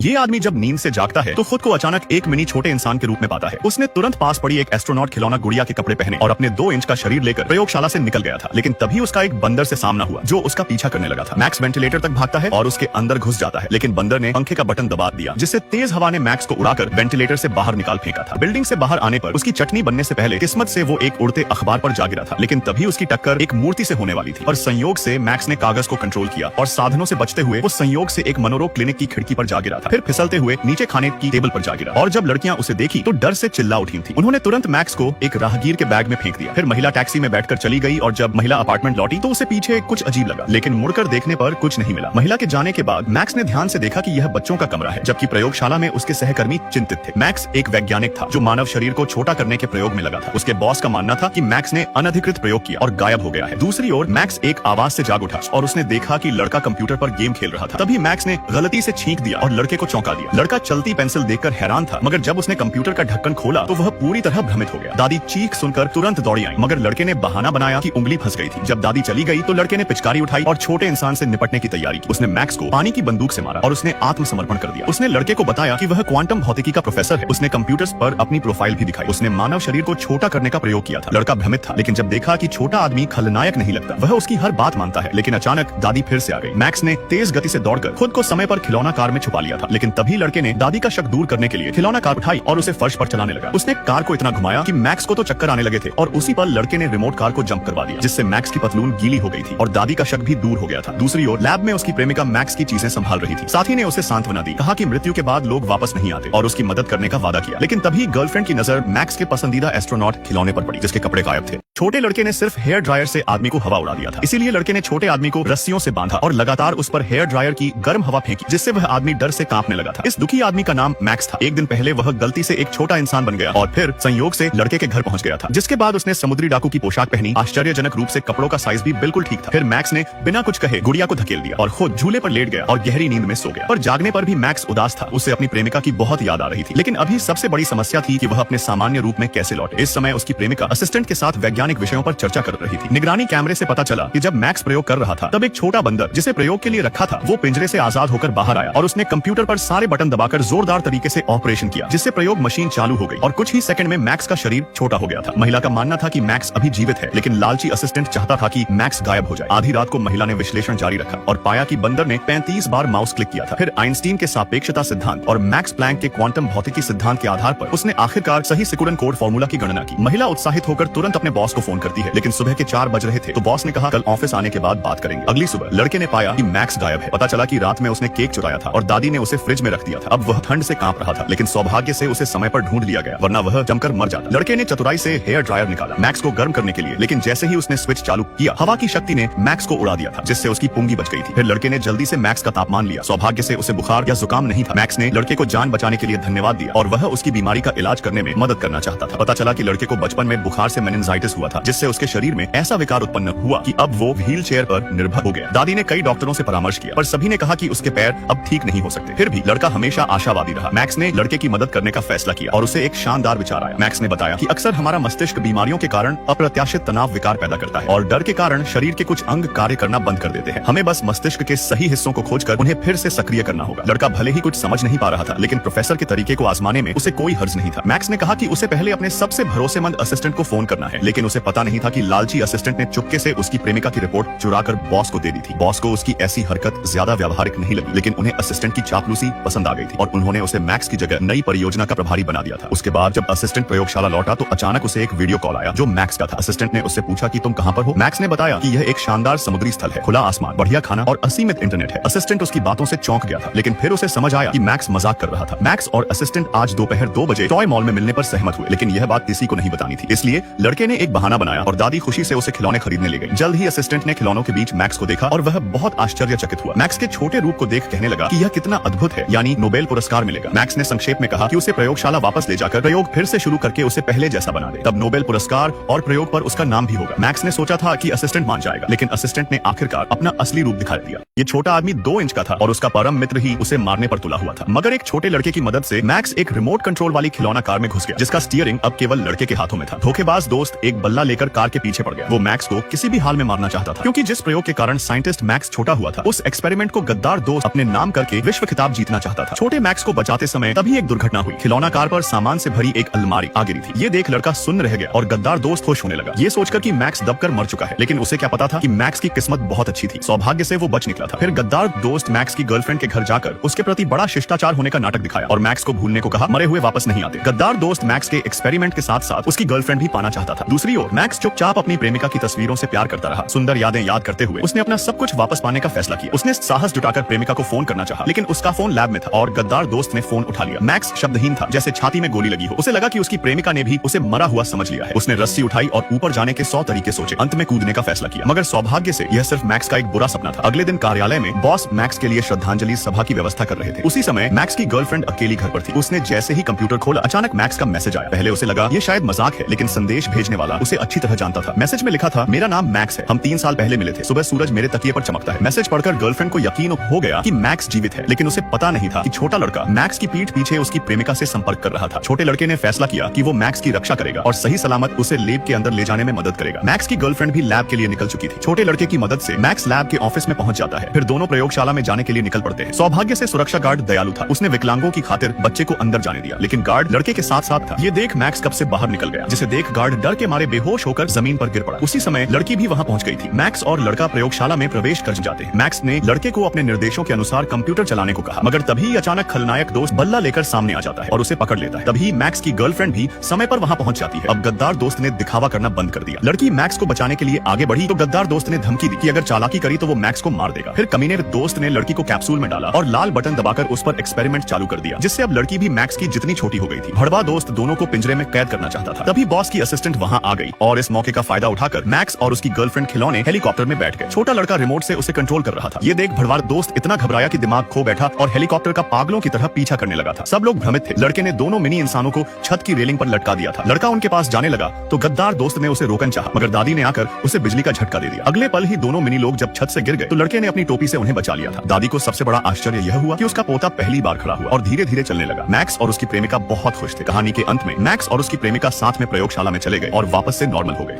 ये आदमी जब नींद से जागता है तो खुद को अचानक एक मिनी छोटे इंसान के रूप में पाता है। उसने तुरंत पास पड़ी एक एस्ट्रोनॉट खिलौना गुड़िया के कपड़े पहने और अपने 2 इंच का शरीर लेकर प्रयोगशाला से निकल गया था। लेकिन तभी उसका एक बंदर से सामना हुआ जो उसका पीछा करने लगा था। मैक्स वेंटिलेटर तक भागता है और उसके अंदर घुस जाता है, लेकिन बंदर ने पंखे का बटन दबा दिया जिससे तेज हवा ने मैक्स को उड़ाकर वेंटिलेटर से बाहर निकाल फेंका था। बिल्डिंग से बाहर आने पर उसकी चटनी बनने से पहले किस्मत से वो एक उड़ते अखबार पर जा गिरा था, लेकिन तभी उसकी टक्कर एक मूर्ति से होने वाली थी और संयोग से मैक्स ने कागज को कंट्रोल किया और साधनों से बचते हुए वो संयोग से एक मनोरोग क्लिनिक की खिड़की पर जा गिरा था। फिर फिसलते हुए नीचे खाने की टेबल पर जा गिरा और जब लड़कियां उसे देखी तो डर से चिल्ला उठी थी। उन्होंने तुरंत मैक्स को एक राहगीर के बैग में फेंक दिया। फिर महिला टैक्सी में बैठकर चली गई और जब महिला अपार्टमेंट लौटी तो उसे पीछे कुछ अजीब लगा, लेकिन मुड़कर देखने पर कुछ नहीं मिला। महिला के जाने के बाद मैक्स ने ध्यान से देखा कि यह बच्चों का कमरा है, जबकि प्रयोगशाला में उसके सहकर्मी चिंतित थे। मैक्स एक वैज्ञानिक था जो मानव शरीर को छोटा करने के प्रयोग में लगा था। उसके बॉस का मानना था कि मैक्स ने अनधिकृत प्रयोग किया और गायब हो गया है। दूसरी ओर मैक्स एक आवाज से जाग उठा और उसने देखा कि लड़का कंप्यूटर पर गेम खेल रहा था। तभी मैक्स ने गलती से छींक दिया और लड़के को चौंका दिया। लड़का चलती पेंसिल देखकर हैरान था, मगर जब उसने कंप्यूटर का ढक्कन खोला तो वह पूरी तरह भ्रमित हो गया। दादी चीख सुनकर तुरंत दौड़ी आई, मगर लड़के ने बहाना बनाया कि उंगली फंस गई थी। जब दादी चली गई तो लड़के ने पिचकारी उठाई और छोटे इंसान से निपटने की तैयारी की। उसने मैक्स को पानी की बंदूक से मारा और उसने आत्मसमर्पण कर दिया। उसने लड़के को बताया कि वह क्वांटम भौतिकी का प्रोफेसर है। उसने कंप्यूटर्स पर अपनी प्रोफाइल भी दिखाई। उसने मानव शरीर को छोटा करने का प्रयोग किया था। लड़का भ्रमित था, लेकिन जब देखा कि छोटा आदमी खलनायक नहीं लगता, वह उसकी हर बात मानता है। लेकिन अचानक दादी फिर से आ गई। मैक्स ने तेज गति से दौड़कर खुद को समय पर खिलौना कार में छुपा लिया था, लेकिन तभी लड़के ने दादी का शक दूर करने के लिए खिलौना कार उठाई और उसे फर्श पर चलाने लगा। उसने कार को इतना घुमाया कि मैक्स को तो चक्कर आने लगे थे और उसी पर लड़के ने रिमोट कार को जंप करवा दिया, जिससे मैक्स की पतलून गीली हो गई थी और दादी का शक भी दूर हो गया था। दूसरी ओर लैब में उसकी प्रेमिका मैक्स की चीजें संभाल रही थी। साथी ने उसे सांत्वना दी, कहा कि मृत्यु के बाद लोग वापस नहीं आते और उसकी मदद करने का वादा किया। लेकिन तभी गर्लफ्रेंड की नजर मैक्स के पसंदीदा एस्ट्रोनॉट खिलौने पर पड़ी, जिसके कपड़े गायब थे। छोटे लड़के ने सिर्फ हेयर ड्रायर से आदमी को हवा उड़ा दिया था, इसीलिए लड़के ने छोटे आदमी को रस्सियों से बांधा और लगातार उस पर हेयर ड्रायर की गर्म हवा फेंकी, जिससे वह आदमी डर से कांपने लगा था। इस दुखी आदमी का नाम मैक्स था। एक दिन पहले वह गलती से एक छोटा इंसान बन गया और फिर संयोग से लड़के के घर पहुंच गया था, जिसके बाद उसने समुद्री डाकू की पोशाक पहनी। आश्चर्यजनक रूप से कपड़ों का साइज भी बिल्कुल ठीक था। फिर मैक्स ने बिना कुछ कहे गुड़िया को धकेल दिया और खुद झूले पर लेट गया और गहरी नींद में सो गया। पर जागने पर भी मैक्स उदास था। उसे अपनी प्रेमिका की बहुत याद आ रही थी, लेकिन अभी सबसे बड़ी समस्या थी कि वह अपने सामान्य रूप में कैसे लौटे। इस समय उसकी प्रेमिका असिस्टेंट के साथ वैज्ञानिक विषयों पर चर्चा कर रही थी। निगरानी कैमरे से पता चला कि जब मैक्स प्रयोग कर रहा था तब एक छोटा बंदर जिसे प्रयोग के लिए रखा था वो पिंजरे से आजाद होकर बाहर आया और उसने कंप्यूटर पर सारे बटन दबाकर जोरदार तरीके से ऑपरेशन किया, जिससे प्रयोग मशीन चालू हो गई और कुछ ही सेकंड में मैक्स का शरीर छोटा हो गया था। महिला का मानना था कि मैक्स अभी जीवित है, लेकिन लालची असिस्टेंट चाहता था कि मैक्स गायब हो जाए। आधी रात को महिला ने विश्लेषण जारी रखा और पाया कि बंदर ने 35 बार माउस क्लिक किया था। फिर आइंस्टीन के सापेक्षता सिद्धांत और मैक्स प्लैंक के क्वांटम भौतिकी सिद्धांत के आधार पर उसने आखिरकार सही सिकुड़न कोड फॉर्मूला की गणना की। महिला उत्साहित होकर तुरंत अपने बॉस को फोन करती है, लेकिन सुबह के 4 बज रहे थे तो बॉस ने कहा कल ऑफिस आने के बाद बात करेंगे। अगली सुबह लड़के ने पाया कि मैक्स गायब है। पता चला कि रात में उसने केक चुराया था और दादी ने उसे फ्रिज में रख दिया था। अब वह ठंड से कांप रहा था, लेकिन सौभाग्य से उसे समय पर ढूंढ लिया गया, वरना वह जमकर मर जाता। लड़के ने चतुराई से हेयर ड्रायर निकाला मैक्स को गर्म करने के लिए, लेकिन जैसे ही उसने स्विच चालू किया हवा की शक्ति ने मैक्स को उड़ा दिया था, जिससे उसकी पुंगी बच गई थी। फिर लड़के ने जल्दी से मैक्स का तापमान लिया। सौभाग्य से उसे बुखार या जुकाम नहीं था। मैक्स ने लड़के को जान बचाने के लिए धन्यवाद दिया और वह उसकी बीमारी का इलाज करने में मदद करना चाहता था। पता चला कि लड़के को बचपन में बुखार से मेनिंजाइटिस हुआ था, जिससे उसके शरीर में ऐसा विकार उत्पन्न हुआ कि अब वो व्हील चेयर पर निर्भर हो गया। दादी ने कई डॉक्टरों से परामर्श किया, पर सभी ने कहा कि उसके पैर अब ठीक नहीं हो सकते। फिर भी लड़का हमेशा आशावादी रहा। मैक्स ने लड़के की मदद करने का फैसला किया और उसे एक शानदार विचार आया। मैक्स ने बताया कि अक्सर हमारा मस्तिष्क बीमारियों के कारण अप्रत्याशित तनाव विकार पैदा करता है और डर के कारण शरीर के कुछ अंग कार्य करना बंद कर देते हैं। हमें बस मस्तिष्क के सही हिस्सों को खोजकर उन्हें फिर से सक्रिय करना होगा। लड़का भले ही कुछ समझ नहीं पा रहा था, लेकिन प्रोफेसर के तरीके को आजमाने में उसे कोई हर्ज नहीं था। मैक्स ने कहा कि उसे पहले अपने सबसे भरोसेमंद असिस्टेंट को फोन करना है, लेकिन उसे पता नहीं था कि लालची असिस्टेंट ने चुपके से उसकी प्रेमिका की रिपोर्ट चुराकर बॉस को दे दी थी। बॉस को उसकी ऐसी हरकत ज्यादा व्यावहारिक नहीं लगी, लेकिन उन्हें असिस्टेंट की चापलूसी पसंद आ गई थी और उन्होंने उसे मैक्स की जगह नई परियोजना का प्रभारी बना दिया था। उसके बाद जब असिस्टेंट प्रयोगशाला लौटा तो अचानक उसे एक वीडियो कॉल आया जो मैक्स का था। असिस्टेंट ने उससे पूछा कि तुम कहां पर हो। मैक्स ने बताया कि यह एक शानदार समुद्री स्थल है, खुला आसमान, बढ़िया खाना और असीमित इंटरनेट है। असिस्टेंट उसकी बातों से चौंक गया था, लेकिन फिर उसे समझ आया कि मैक्स मजाक कर रहा था। मैक्स और असिस्टेंट आज दोपहर 2 बजे टॉय मॉल में मिलने पर सहमत हुए, लेकिन यह बात किसी को नहीं बतानी थी। इसलिए लड़के ने एक बहाना बनाया और दादी खुशी से उसे खिलौने खरीदने ले गई। जल्द ही असिस्टेंट ने खिलौनों के बीच मैक्स को देखा और वह बहुत आश्चर्यचकित हुआ। मैक्स के छोटे रूप को देख कहने लगा कि यह कितना अद्भुत है, यानी नोबेल पुरस्कार मिलेगा। मैक्स ने संक्षेप में कहा कि उसे प्रयोगशाला वापस ले जाकर प्रयोग फिर से शुरू करके उसे पहले जैसा बना दे, तब नोबेल पुरस्कार और प्रयोग पर उसका नाम भी होगा। मैक्स ने सोचा था कि असिस्टेंट मान जाएगा, लेकिन असिस्टेंट ने आखिरकार अपना असली रूप दिखा दिया। ये छोटा आदमी 2 इंच का था और उसका परम मित्र ही उसे मारने पर तुला हुआ था। मगर एक छोटे लड़के की मदद से मैक्स एक रिमोट कंट्रोल वाली खिलौना कार में घुस गया, जिसका स्टीयरिंग अब केवल लड़के के हाथों में था। धोखेबाज दोस्त एक बल्ला लेकर कार के पीछे पड़ गया। वो मैक्स को किसी भी हाल में मारना चाहता था, क्योंकि जिस प्रयोग के कारण साइंटिस्ट मैक्स छोटा हुआ था, उस एक्सपेरिमेंट को गद्दार दोस्त अपने नाम करके विश्व खिताब जीतना चाहता था। छोटे मैक्स को बचाते समय तभी एक दुर्घटना हुई। खिलौना कार पर सामान से भरी एक अलमारी आ गिरी थी। ये देख लड़का सुन्न रह गया और गद्दार दोस्त खुश होने लगा, ये सोचकर कि मैक्स दबकर मर चुका है। लेकिन उसे क्या पता था कि मैक्स की किस्मत बहुत अच्छी थी, सौभाग्य से वो बच निकला था। फिर गद्दार दोस्त मैक्स की गर्लफ्रेंड के घर जाकर उसके प्रति बड़ा शिष्टाचार होने का नाटक दिखाया और मैक्स को भूलने को कहा। मरे हुए वापस नहीं आते। गद्दार दोस्त मैक्स के एक्सपेरिमेंट के साथ साथ उसकी गर्लफ्रेंड भी पाना चाहता था। दूसरी ओर मैक्स चुपचाप अपनी प्रेमिका की तस्वीरों से प्यार करता रहा। सुंदर यादें याद करते हुए उसने अपना सब कुछ वापस पाने का फैसला किया। उसने साहस जुटाकर प्रेमिका को फोन करना चाहा, लेकिन उसका फोन लैब में था और गद्दार दोस्त ने फोन उठा लिया। मैक्स शब्दहीन था, जैसे छाती में गोली लगी हो। उसे लगा कि उसकी प्रेमिका ने भी उसे मरा हुआ समझ लिया है। उसने रस्सी उठाई और ऊपर जाने के 100 तरीके सोचे। अंत में कूदने का फैसला किया, मगर सौभाग्य से यह सिर्फ मैक्स का एक बुरा सपना था। अगले दिन कार्यालय में बॉस मैक्स के लिए श्रद्धांजलि सभा की व्यवस्था कर रहे थे। उसी समय मैक्स की गर्लफ्रेंड अकेली घर पर थी। उसने जैसे ही कंप्यूटर खोला, अचानक मैक्स का मैसेज आया। पहले उसे लगा ये शायद मजाक है, लेकिन संदेश भेजने वाला उसे अच्छी तरह जानता था। मैसेज में लिखा था, मेरा नाम मैक्स है, हम 3 साल पहले मिले थे। सुबह सूरज मेरे तकिए पर चमकता है। मैसेज पढ़कर गर्लफ्रेंड को यकीन हो गया कि मैक्स जीवित है, लेकिन उसे पता नहीं था कि छोटा लड़का मैक्स की पीठ पीछे उसकी प्रेमिका से संपर्क कर रहा था। छोटे लड़के ने फैसला किया कि वो मैक्स की रक्षा करेगा और सही सलामत उसे लैब के अंदर ले जाने में मदद करेगा। मैक्स की गर्लफ्रेंड भी लैब के लिए निकल चुकी थी। छोटे लड़के की मदद से मैक्स लैब के ऑफिस में पहुंच जाता है। फिर दोनों प्रयोगशाला में जाने के लिए निकल पड़ते हैं। सौभाग्य से सुरक्षा गार्ड दयालु था, उसने विकलांगों की खातिर बच्चे को अंदर जाने दिया, लेकिन गार्ड लड़के के साथ साथ था। ये देख मैक्स कब से बाहर निकल गया, जिसे देख गार्ड डर के मारे बेहोश होकर जमीन पर गिर पड़ा। उसी समय लड़की भी वहां पहुंच गई थी। मैक्स और लड़का प्रयोगशाला में प्रवेश कर जाते हैं। मैक्स ने लड़के को अपने निर्देशों के अनुसार कंप्यूटर चलाने को कहा, मगर तभी अचानक खलनायक दोस्त बल्ला लेकर सामने आ जाता है और उसे पकड़ लेता है। तभी मैक्स की गर्लफ्रेंड भी समय पर वहां पहुंच जाती है। अब गद्दार दोस्त ने दिखावा करना बंद कर दिया। लड़की मैक्स को बचाने के लिए आगे बढ़ी तो गद्दार दोस्त ने धमकी दी कि अगर चालाकी करी तो वो मैक्स को मार देगा। फिर कमीने दोस्त ने लड़की को कैप्सूल में डाला और लाल बटन दबाकर उस पर एक्सपेरिमेंट चालू कर दिया, जिससे अब लड़की भी मैक्स की जितनी छोटी हो गई थी। भड़वा दोस्त दोनों को पिंजरे में कैद करना चाहता था। तभी बॉस की असिस्टेंट वहां आ गई और इस मौके का फायदा उठाकर मैक्स और उसकी गर्लफ्रेंड खिलौने हेलीकॉप्टर में बैठ गए। छोटा लड़का रिमोट से उसे कंट्रोल कर रहा था। ये देख भड़वा दोस्त इतना घबराया कि दिमाग खो बैठा और हेलीकॉप्टर का पागलों की तरह पीछा करने लगा था। सब लोग भ्रमित थे। लड़के ने दोनों मिनी इंसानों को छत की रेलिंग पर लटका दिया था। लड़का उनके पास जाने लगा तो गद्दार दोस्त ने उसे रोकन चाहा, मगर दादी ने आकर उसे बिजली का झटका दे दिया। अगले पल ही दोनों मिनी लोग जब छत से गिर गए तो लड़के ने अपनी टोपी से उन्हें बचा लिया था। दादी को सबसे बड़ा आश्चर्य यह हुआ कि उसका पोता पहली बार खड़ा हुआ और धीरे धीरे चलने लगा। मैक्स और उसकी प्रेमिका बहुत खुश थे। कहानी के अंत में मैक्स और उसकी प्रेमिका साथ में प्रयोगशाला में चले गए और वापस से नॉर्मल हो गए।